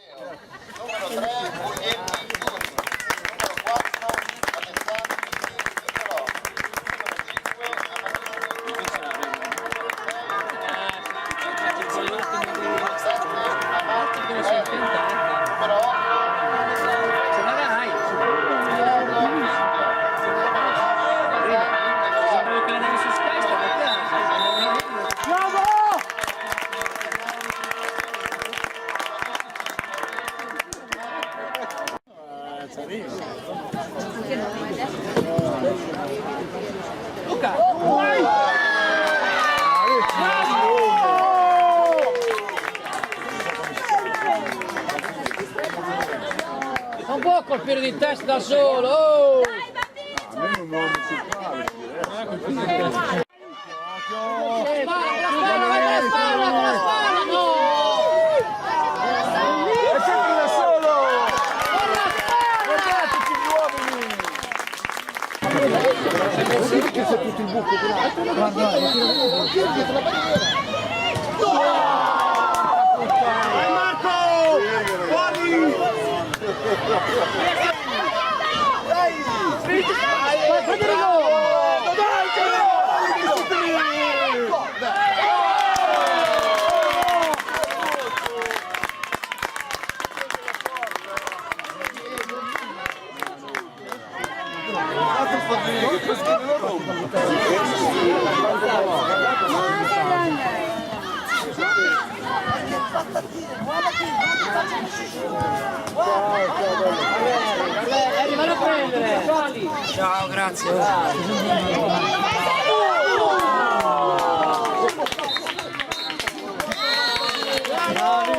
Numero 3, Guglielmi Giuni. Numero 4, Alessandro Nicolò. Numero 5, Amadori Luciano. Numero 6, numero 7, Amati Guerri. Numero 8, Ce l'avrai! Sapevo che l'avevi su Sky, stavo a piangere. Bravo! Luca! Non può colpire di testa da solo! Oh! Almeno un uomo musicale. È sempre da solo! Guardateci gli uomini! Che c'è tutto il buco Vai Marco! Fuori! Dai! Federico! Arrivano a prendere! Ciao, grazie! Bravi!